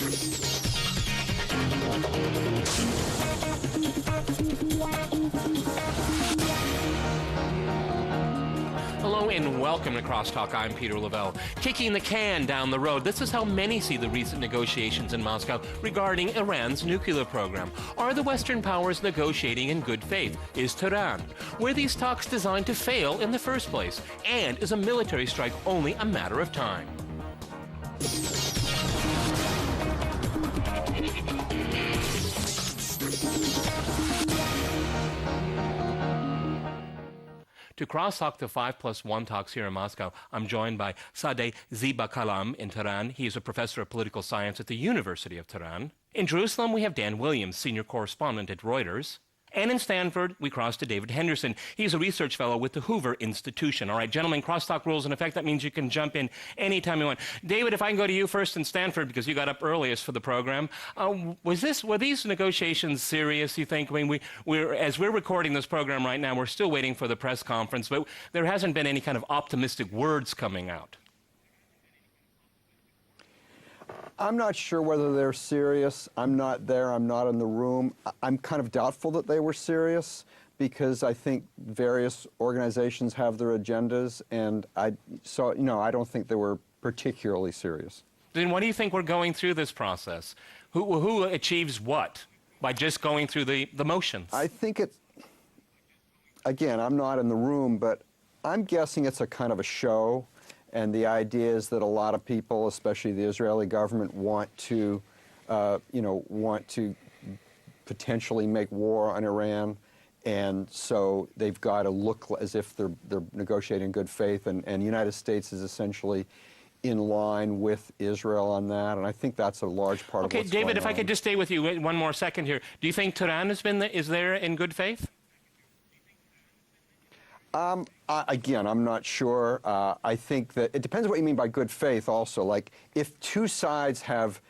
Hello and welcome to Crosstalk. I'm Peter Lavelle. Kicking the can down the road. This is how many see the recent negotiations in Moscow regarding Iran's nuclear program. Are the Western powers negotiating in good faith? Is Tehran? Were these talks designed to fail in the first place? And is a military strike only a matter of time? To crosstalk the 5+1 talks here in Moscow, I'm joined by Sadeh Zibakalam in Tehran. He is a professor of political science at the University of Tehran. In Jerusalem, we have Dan Williams, senior correspondent at Reuters. And in Stanford, we cross to David Henderson. He's a research fellow with the Hoover Institution. All right, gentlemen, crosstalk rules in effect. That means you can jump in anytime you want. David, if I can go to you first in Stanford, because you got up earliest for the program. Were these negotiations serious, you think? I mean, as we're recording this program right now, we're still waiting for the press conference, but there hasn't been any kind of optimistic words coming out. I'm not sure whether they're serious. I'm not there. I'm not in the room. I'm kind of doubtful that they were serious because I think various organizations have their agendas, and I don't think they were particularly serious. Then what do you think we're going through this process? Who achieves what by just going through the motions? I think again, I'm not in the room, but I'm guessing it's a kind of a show. And the idea is that a lot of people, especially the Israeli government, want to potentially make war on Iran, and so they've got to look as if they're negotiating in good faith. And the United States is essentially in line with Israel on that, and I think that's a large part of what's going on. Okay, David, if I could just stay with you one more second here. Do you think Tehran is there in good faith? Again, I'm not sure. I think that it depends what you mean by good faith also. Like, if two sides have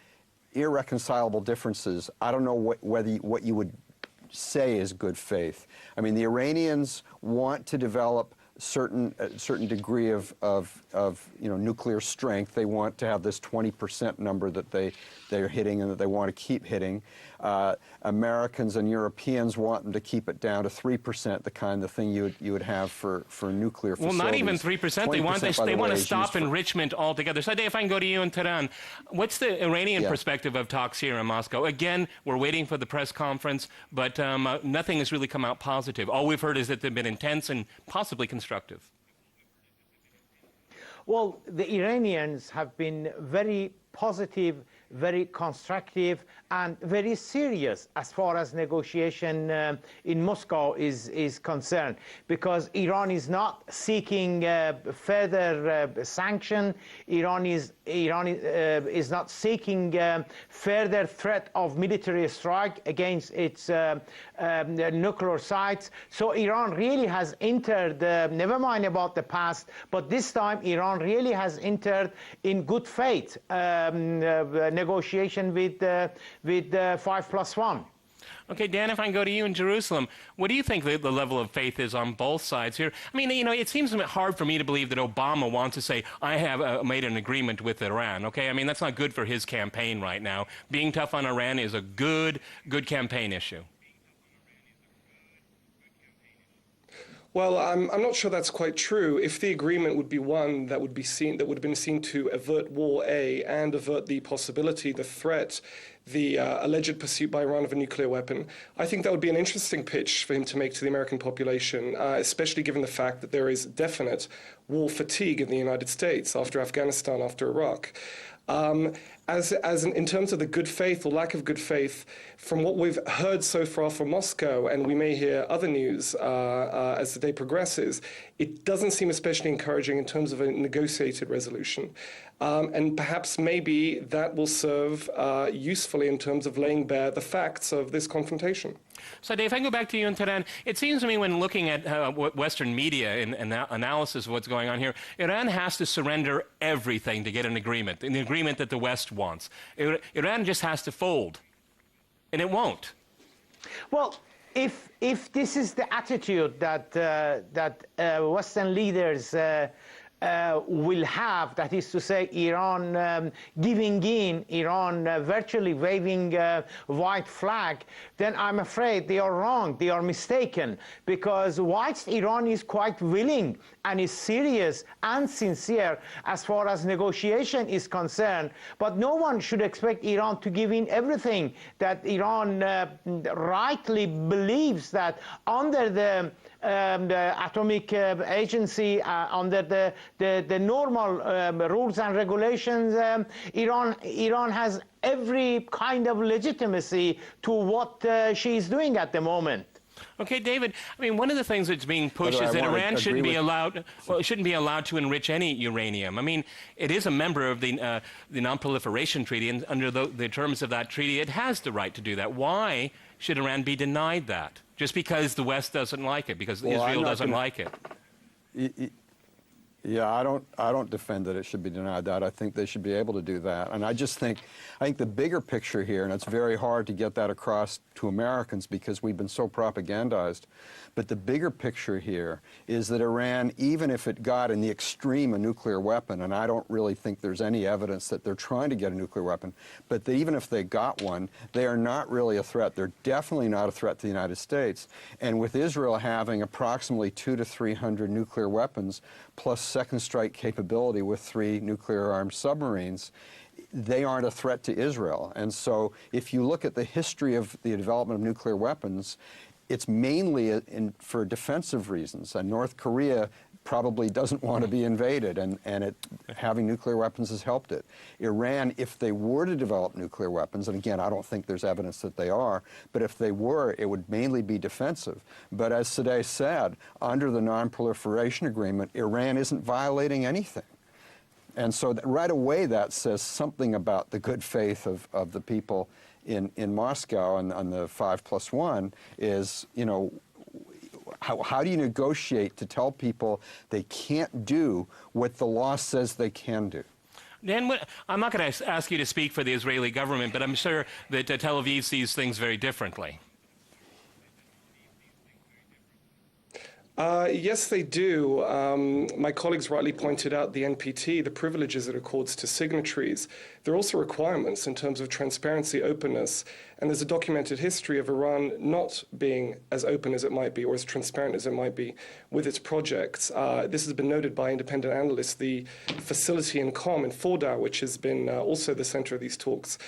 irreconcilable differences, I don't know what you would say is good faith. I mean, the Iranians want to develop a certain degree of nuclear strength. They want to have this 20% number that they're hitting and that they want to keep hitting. Americans and Europeans want them to keep it down to 3%, the thing you would have for nuclear facilities. Well, not even 3%. They want to stop enrichment altogether. So, Dave, if I can go to you in Tehran, what's the Iranian perspective of talks here in Moscow? Again, we're waiting for the press conference, but nothing has really come out positive. All we've heard is that they've been intense and possibly constructive. Well, the Iranians have been very positive, very constructive, and very serious as far as negotiation in Moscow is concerned, because Iran is not seeking further sanction. Iran is not seeking further threat of military strike against its nuclear sites. So Iran really has entered, never mind about the past, but this time Iran really has entered in good faith negotiation with 5+1. Okay, Dan, if I can go to you in Jerusalem, what do you think the level of faith is on both sides here? I mean, it seems a bit hard for me to believe that Obama wants to say, I have made an agreement with Iran, okay? I mean, that's not good for his campaign right now. Being tough on Iran is a good campaign issue. Well, I'm not sure that's quite true. If the agreement would be one that would have been seen to avert war A and avert the possibility, the threat, the alleged pursuit by Iran of a nuclear weapon, I think that would be an interesting pitch for him to make to the American population, especially given the fact that there is definite war fatigue in the United States after Afghanistan, after Iraq. In terms of the good faith or lack of good faith, from what we've heard so far from Moscow, and we may hear other news as the day progresses, it doesn't seem especially encouraging in terms of a negotiated resolution. And perhaps maybe that will serve usefully in terms of laying bare the facts of this confrontation. So, Dave, if I can go back to you in Tehran, it seems to me when looking at Western media and analysis of what's going on here, Iran has to surrender everything to get an agreement that the West wants. Iran just has to fold, and it won't. Well, if this is the attitude that Western leaders will have, that is to say, Iran giving in, Iran virtually waving white flag, then I'm afraid they are wrong, they are mistaken, because whilst Iran is quite willing and is serious and sincere as far as negotiation is concerned, but no one should expect Iran to give in everything. That Iran rightly believes that under the atomic agency, under the normal rules and regulations, Iran has every kind of legitimacy to what she is doing at the moment. Okay, David. I mean, one of the things that's being pushed is that Iran shouldn't be allowed. Well, it shouldn't be allowed to enrich any uranium. I mean, it is a member of the Non-Proliferation Treaty, and under the terms of that treaty, it has the right to do that. Why should Iran be denied that? Just because the West doesn't like it, because Israel doesn't like it. Yeah, I don't defend that it should be denied that. I think they should be able to do that. And I think the bigger picture here, and it's very hard to get that across to Americans because we've been so propagandized, but the bigger picture here is that Iran, even if it got in the extreme a nuclear weapon, and I don't really think there's any evidence that they're trying to get a nuclear weapon, but even if they got one, they are not really a threat. They're definitely not a threat to the United States. And with Israel having approximately 200 to 300 nuclear weapons, plus second strike capability with 3 nuclear-armed submarines, they aren't a threat to Israel. And so if you look at the history of the development of nuclear weapons, it's mainly for defensive reasons. And North Korea probably doesn't want to be invaded, and having nuclear weapons has helped it. Iran, if they were to develop nuclear weapons, and again, I don't think there's evidence that they are, but if they were, it would mainly be defensive. But as Sadeh said, under the Non-Proliferation Agreement, Iran isn't violating anything. And so right away that says something about the good faith of the people in Moscow, and on the 5+1 is, you know, how do you negotiate to tell people they can't do what the law says they can do? Dan, I'm not going to ask you to speak for the Israeli government, but I'm sure that Tel Aviv sees things very differently. Yes, they do. My colleagues rightly pointed out the NPT, the privileges it accords to signatories. There are also requirements in terms of transparency, openness, and there's a documented history of Iran not being as open as it might be or as transparent as it might be with its projects. This has been noted by independent analysts. The facility in Qom in Fordow, which has been also the center of these talks,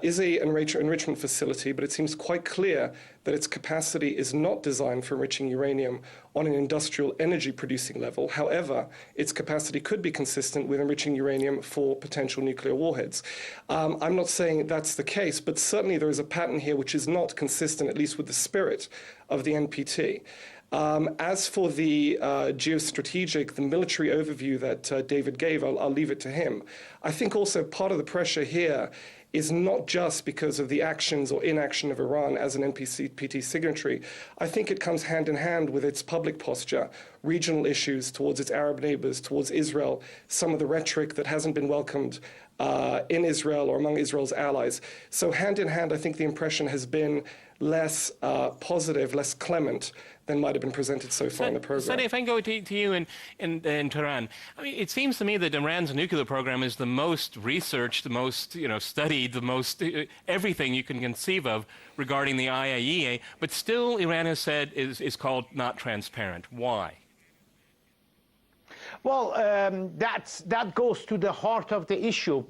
is an enrichment facility, but it seems quite clear that its capacity is not designed for enriching uranium on an industrial energy producing level. However, its capacity could be consistent with enriching uranium for potential nuclear warheads. I'm not saying that's the case, but certainly there is a pattern here which is not consistent, at least with the spirit of the NPT. As for the geostrategic, the military overview that David gave, I'll leave it to him. I think also part of the pressure here is not just because of the actions or inaction of Iran as an NPT signatory. I think it comes hand in hand with its public posture, regional issues towards its Arab neighbors, towards Israel, some of the rhetoric that hasn't been welcomed in Israel or among Israel's allies. So hand in hand, I think the impression has been less positive, less clement than might have been presented so far in the program. Sadeh, if I can go to you in Tehran, I mean, it seems to me that Iran's nuclear program is the most researched, the most studied, the most everything you can conceive of regarding the IAEA, but still Iran has said is called not transparent. Why? Well, that goes to the heart of the issue.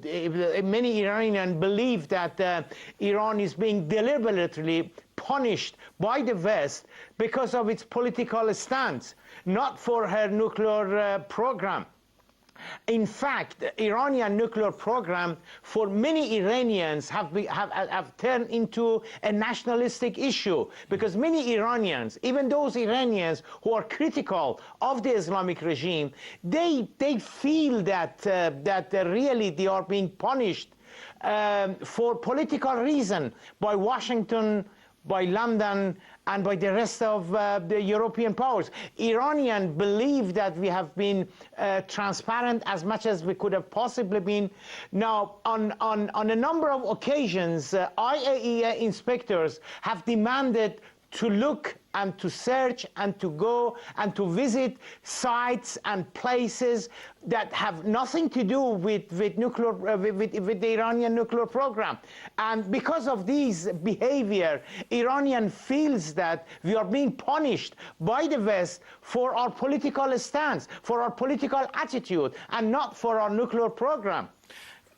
Many Iranians believe that Iran is being deliberately punished by the West because of its political stance, not for her nuclear program. In fact, the Iranian nuclear program for many Iranians have turned into a nationalistic issue, because many Iranians, even those Iranians who are critical of the Islamic regime, they feel that really they are being punished for political reason by Washington, by London, and by the rest of the European powers. Iranians believe that we have been transparent as much as we could have possibly been. Now, on a number of occasions, IAEA inspectors have demanded to look and to search and to go and to visit sites and places that have nothing to do with nuclear, with the Iranian nuclear program. And because of this behavior, Iranian feels that we are being punished by the West for our political stance, for our political attitude, and not for our nuclear program.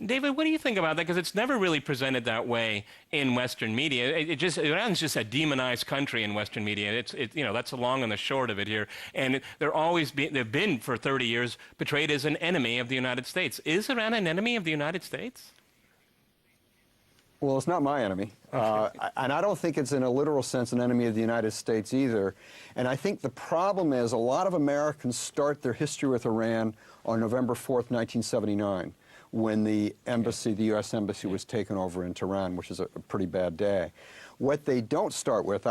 David, what do you think about that? Because it's never really presented that way in Western media. Iran's just a demonized country in Western media. That's the long and the short of it here. And they've been for 30 years portrayed as an enemy of the United States. Is Iran an enemy of the United States? Well, it's not my enemy. And I don't think it's in a literal sense an enemy of the United States either. And I think the problem is a lot of Americans start their history with Iran on November 4th, 1979. When the embassy, the U.S. embassy, was taken over in Tehran, which is a pretty bad day. What they don't start with,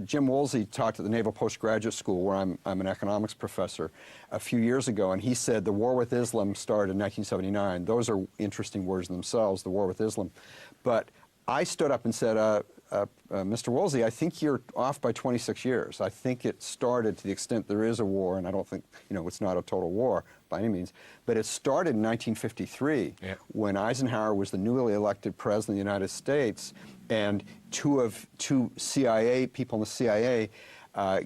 Jim Woolsey talked at the Naval Postgraduate School, where I'm an economics professor, a few years ago, and he said the war with Islam started in 1979. Those are interesting words in themselves, the war with Islam. But I stood up and said, Mr. Woolsey, I think you're off by 26 years. I think it started, to the extent there is a war, and I don't think, it's not a total war by any means, but it started in 1953 when Eisenhower was the newly elected president of the United States, and two CIA people in the CIA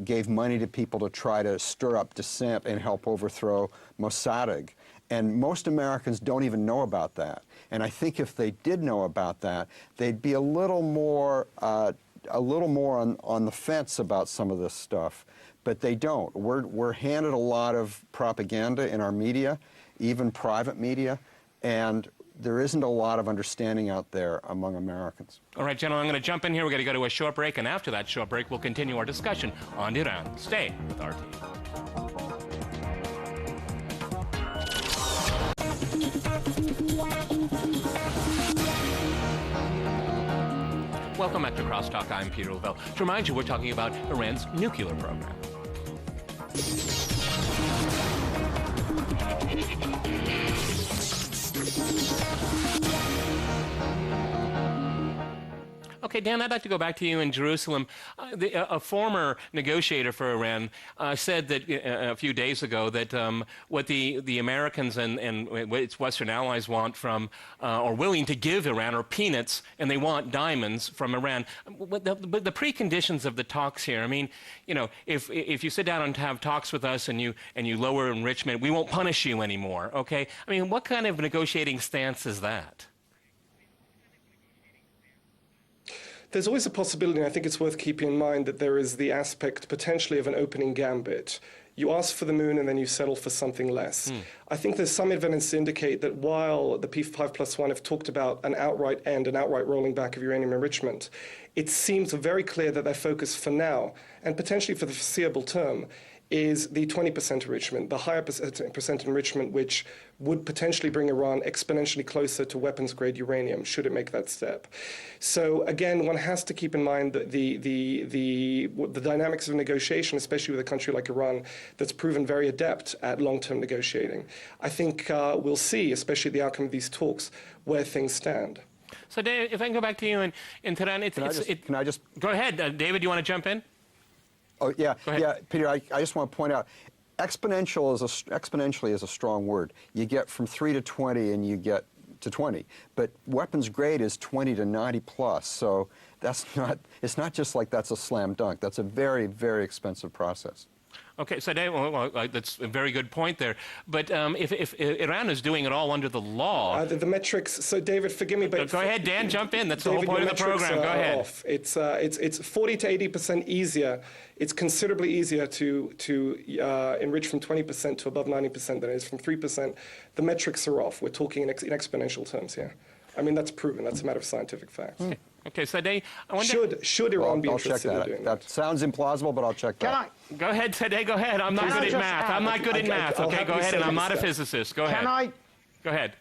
gave money to people to try to stir up dissent and help overthrow Mossadegh. And most Americans don't even know about that. And I think if they did know about that, they'd be a little more on the fence about some of this stuff. But they don't. We're handed a lot of propaganda in our media, even private media, and there isn't a lot of understanding out there among Americans. All right, gentlemen, I'm going to jump in here. We're going to go to a short break, and after that short break, we'll continue our discussion on Iran. Stay with RT. Welcome back to Crosstalk. I'm Peter Lavelle. To remind you, we're talking about Iran's nuclear program. Okay, Dan, I'd like to go back to you in Jerusalem. A former negotiator for Iran said that a few days ago that what the Americans and its Western allies want from, or willing to give Iran, are peanuts, and they want diamonds from Iran. But the preconditions of the talks here, I mean, if you sit down and have talks with us and you lower enrichment, we won't punish you anymore, okay? I mean, what kind of negotiating stance is that? There's always a possibility, and I think it's worth keeping in mind, that there is the aspect potentially of an opening gambit. You ask for the moon and then you settle for something less. I think there's some evidence to indicate that while the P5+1 have talked about an outright end, an outright rolling back of uranium enrichment, it seems very clear that their focus for now, and potentially for the foreseeable term, is the 20% enrichment, the higher percent enrichment, which would potentially bring Iran exponentially closer to weapons-grade uranium, should it make that step. So again, one has to keep in mind that the dynamics of negotiation, especially with a country like Iran, that's proven very adept at long-term negotiating. I think we'll see, especially the outcome of these talks, where things stand. So, Dave, if I can go back to you in Tehran, Can I just go ahead, David. You want to jump in? Oh, yeah, yeah, Peter, I just want to point out, exponentially is a strong word. You get from 3 to 20 and you get to 20. But weapons grade is 20 to 90 plus, so it's not just like that's a slam dunk. That's a very, very expensive process. Okay, so Dave, well, that's a very good point there. But if Iran is doing it all under the law... the metrics... So, David, forgive me, but... Go ahead, Dan, jump in. That's David, the whole point of the program. Go ahead. Off. It's 40 to 80% easier. It's considerably easier to enrich from 20% to above 90% than it is from 3%. The metrics are off. We're talking in exponential terms here. I mean, that's proven. That's a matter of scientific fact. Okay, so Sadeh, I wonder... Should Iran be interested in doing that? That sounds implausible, but I'll check that. Go ahead, Sadeh, go ahead. I'm not good at math. I'm not good at math. Okay, go ahead, and I'm not a physicist. Go ahead. Go ahead.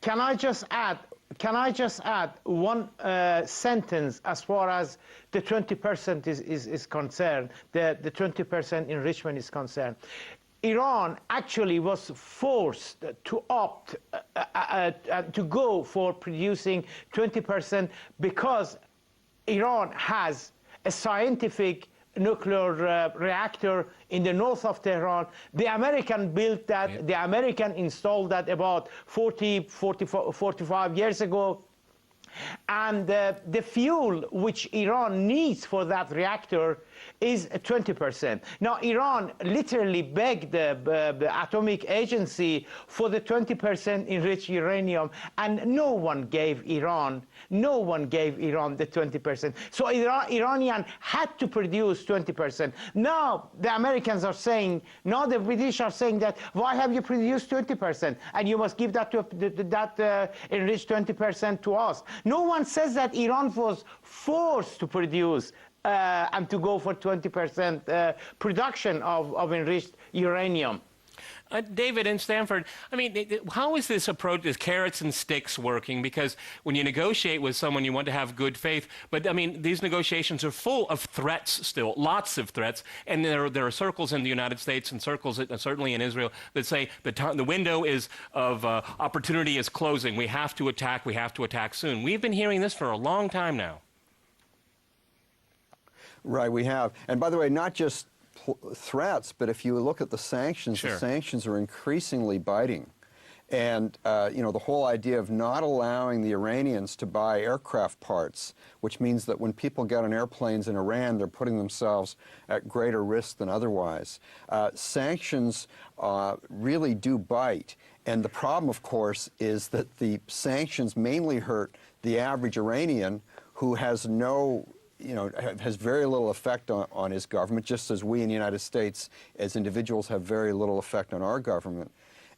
Can I just add one sentence as far as the 20% is concerned, the 20% enrichment is concerned? Iran actually was forced to opt to go for producing 20% because Iran has a scientific nuclear reactor in the north of Tehran. The American built that. Yeah. The American installed that about 45 years ago. And the fuel which Iran needs for that reactor is 20%. Now, Iran literally begged the Atomic Agency for the 20% enriched uranium, and no one gave Iran the 20%. So Iranian had to produce 20%. Now the Americans are saying, now the British are saying that, why have you produced 20%? And you must give that to that enriched 20% to us. No one says that Iran was forced to produce and to go for 20% production of enriched uranium. David, in Stanford, I mean, how is this approach, this carrots and sticks working? Because when you negotiate with someone, you want to have good faith. But, I mean, these negotiations are full of threats still, lots of threats. And there are circles in the United States and circles, certainly in Israel, that say the window of opportunity is closing. We have to attack soon. We've been hearing this for a long time now. Right, we have. And by the way, not just threats, but if you look at the sanctions, Sure. The sanctions are increasingly biting. And, you know, the whole idea of not allowing the Iranians to buy aircraft parts, which means that when people get on airplanes in Iran, they're putting themselves at greater risk than otherwise. Sanctions really do bite. And the problem, of course, is that the sanctions mainly hurt the average Iranian who has has very little effect on his government, just as we in the United States as individuals have very little effect on our government.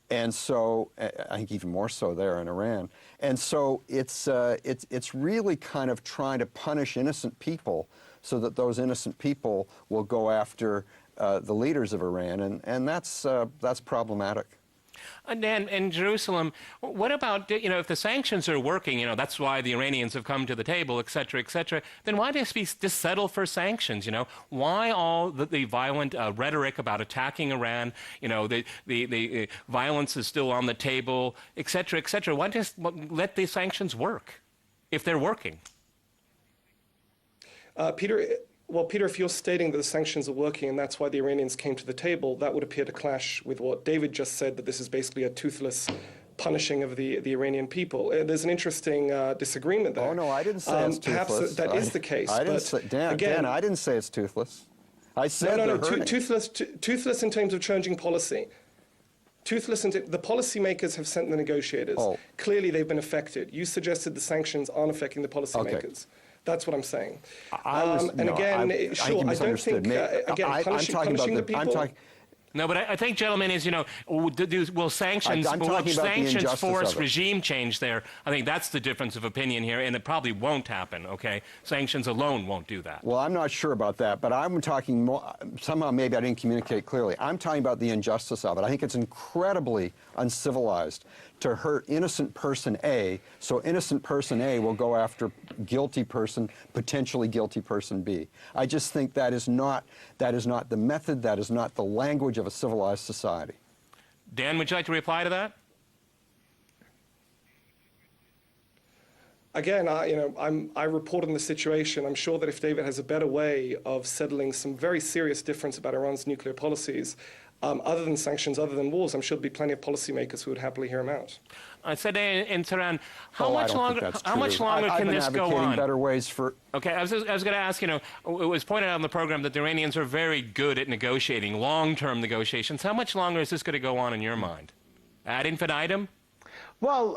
And so, I think even more so there in Iran. And so it's really kind of trying to punish innocent people so that those innocent people will go after the leaders of Iran, and that's problematic. And Dan, in Jerusalem, what about, if the sanctions are working, that's why the Iranians have come to the table, et cetera, then why just settle for sanctions, Why all the violent rhetoric about attacking Iran, the violence is still on the table, et cetera, et cetera? Why just let the sanctions work if they're working? Peter, if you're stating that the sanctions are working and that's why the Iranians came to the table, that would appear to clash with what David just said, that this is basically a toothless punishing of the Iranian people. There's an interesting disagreement there. Oh, no, I didn't say it's toothless. Perhaps that is the case. Dan, I didn't say it's toothless. I said toothless in terms of changing policy. The policymakers have sent the negotiators. Oh. Clearly, they've been affected. You suggested the sanctions aren't affecting the policymakers. Okay. that's what I'm saying. I don't think, punishing the people... No, but I think, gentlemen, is, will sanctions force regime change there? I think that's the difference of opinion here, and it probably won't happen, okay? Sanctions alone won't do that. Well, I'm not sure about that, but I'm talking more, somehow maybe I didn't communicate clearly. I'm talking about the injustice of it. I think it's incredibly uncivilized to hurt innocent person A, so innocent person A will go after guilty person, potentially guilty person B. I just think that is not the method, that is not the language of a civilized society. Dan, would you like to reply to that? Again, I report on the situation. I'm sure that if David has a better way of settling some very serious difference about Iran's nuclear policies, other than sanctions, other than wars, I'm sure there'd be plenty of policymakers who would happily hear him out. I said in Tehran, how much longer can this go on? I've been advocating better ways for... Okay, I was going to ask, it was pointed out on the program that the Iranians are very good at negotiating, long-term negotiations. How much longer is this going to go on in your mind? Ad infinitum? Well,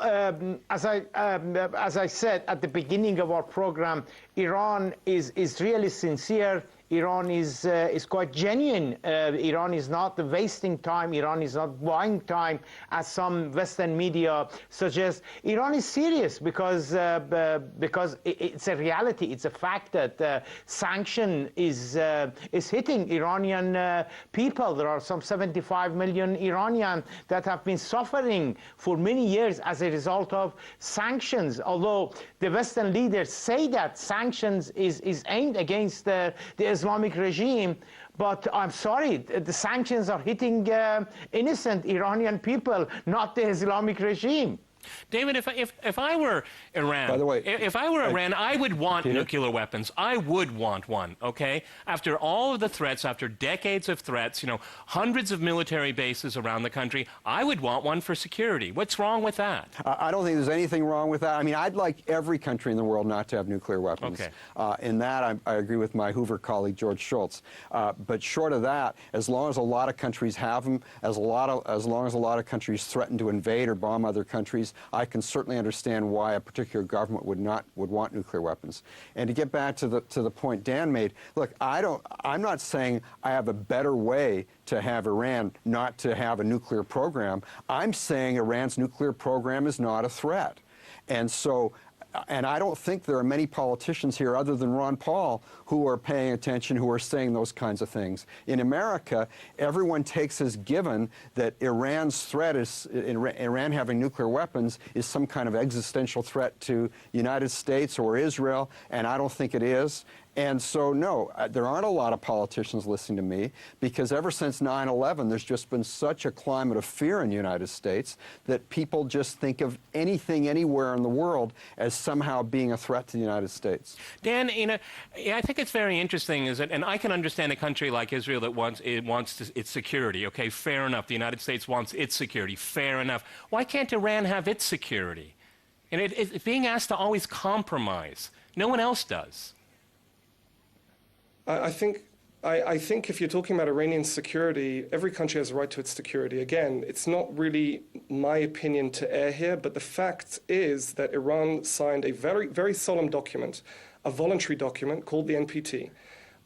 as I said at the beginning of our program, Iran is really sincere. Iran is quite genuine. Iran is not wasting time. Iran is not buying time, as some Western media suggest. Iran is serious because it's a reality. It's a fact that sanction is hitting Iranian people. There are some 75 million Iranians that have been suffering for many years as a result of sanctions. Although the Western leaders say that sanctions is aimed against the Islamic regime, but I'm sorry, the sanctions are hitting innocent Iranian people, not the Islamic regime. David, if I were Iran, by the way, if I were Iran, I would want Peter? nuclear weapons. I would want one, okay? After all of the threats, after decades of threats, you know, hundreds of military bases around the country, I would want one for security. What's wrong with that? I don't think there's anything wrong with that. I mean, I'd like every country in the world not to have nuclear weapons. Okay. In that, I agree with my Hoover colleague, George Shultz. But short of that, as long as a lot of countries have them, as long as a lot of countries threaten to invade or bomb other countries, I can certainly understand why a particular government would want nuclear weapons. And to get back to the point Dan made, look, I'm not saying I have a better way to have Iran not to have a nuclear program. I'm saying Iran's nuclear program is not a threat. And so, and I don't think there are many politicians here other than Ron Paul who are paying attention, who are saying those kinds of things. In America, everyone takes as given that Iran's threat is, Iran having nuclear weapons is some kind of existential threat to the United States or Israel, and I don't think it is. And so, no, there aren't a lot of politicians listening to me, because ever since 9/11, there's just been such a climate of fear in the United States that people just think of anything anywhere in the world as somehow being a threat to the United States. Dan, you know, I think it's very interesting, is that, and I can understand a country like Israel that wants its security. Okay, fair enough. The United States wants its security. Fair enough. Why can't Iran have its security? And it's being asked to always compromise. No one else does. I think if you're talking about Iranian security, every country has a right to its security. Again, it's not really my opinion to air here, but the fact is that Iran signed a very, very solemn document, a voluntary document called the NPT,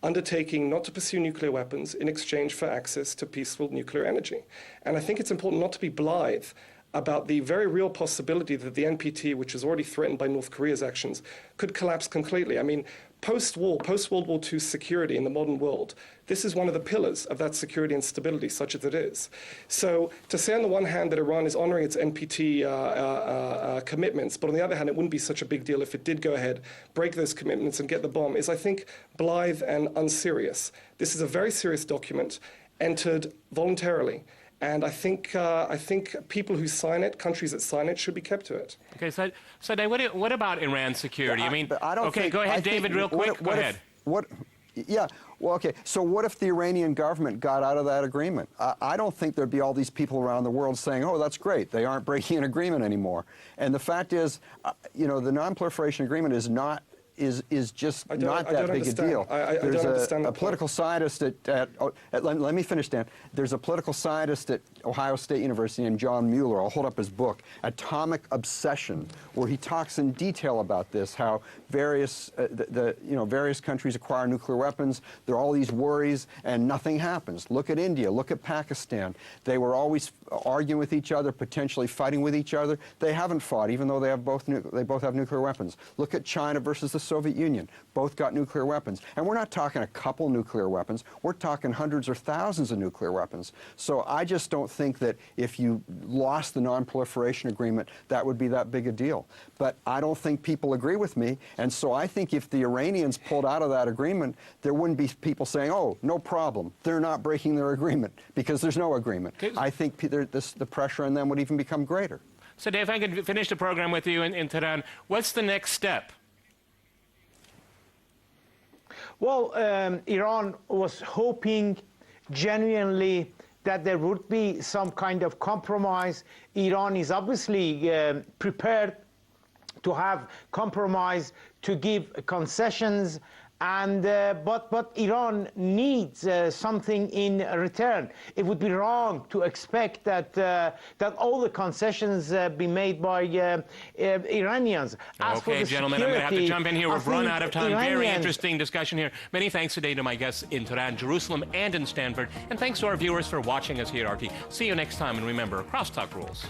undertaking not to pursue nuclear weapons in exchange for access to peaceful nuclear energy. And I think it's important not to be blithe about the very real possibility that the NPT, which is already threatened by North Korea's actions, could collapse completely. I mean, post-World War II security in the modern world, this is one of the pillars of that security and stability, such as it is. So to say on the one hand that Iran is honoring its NPT commitments, but on the other hand, it wouldn't be such a big deal if it did go ahead, break those commitments and get the bomb, is, I think, blithe and unserious. This is a very serious document, entered voluntarily. And I think people who sign it, countries that sign it, should be kept to it. Okay, so Dave, what about Iran's security? Yeah, go ahead, David, real quick. Go ahead. Yeah, well, okay, so what if the Iranian government got out of that agreement? I don't think there'd be all these people around the world saying, oh, that's great, they aren't breaking an agreement anymore. And the fact is, you know, the non-proliferation agreement is not just not that big a deal. There's a political scientist let me finish, Dan. There's a political scientist at Ohio State University named John Mueller. I'll hold up his book, Atomic Obsession, where he talks in detail about this, how various various countries acquire nuclear weapons. There are all these worries, and nothing happens. Look at India. Look at Pakistan. They were always arguing with each other, potentially fighting with each other. They haven't fought, even though they both have nuclear weapons. Look at China versus the Soviet Union. Both got nuclear weapons. And we're not talking a couple nuclear weapons. We're talking hundreds or thousands of nuclear weapons. So I just don't think that if you lost the non-proliferation agreement, that would be that big a deal. But I don't think people agree with me. And so I think if the Iranians pulled out of that agreement, there wouldn't be people saying, oh, no problem. They're not breaking their agreement, because there's no agreement. I think the pressure on them would even become greater. So Dave, if I could finish the program with you in Tehran, what's the next step? Well, Iran was hoping genuinely that there would be some kind of compromise. Iran is obviously prepared to have compromise, to give concessions, and but Iran needs something in return. It would be wrong to expect that that all the concessions be made by Iranians. Okay, gentlemen, I'm going to have to jump in here. We've run out of time. Very interesting discussion here. Many thanks today to my guests in Tehran, Jerusalem, and in Stanford. And thanks to our viewers for watching us here at RT. See you next time, and remember, crosstalk rules.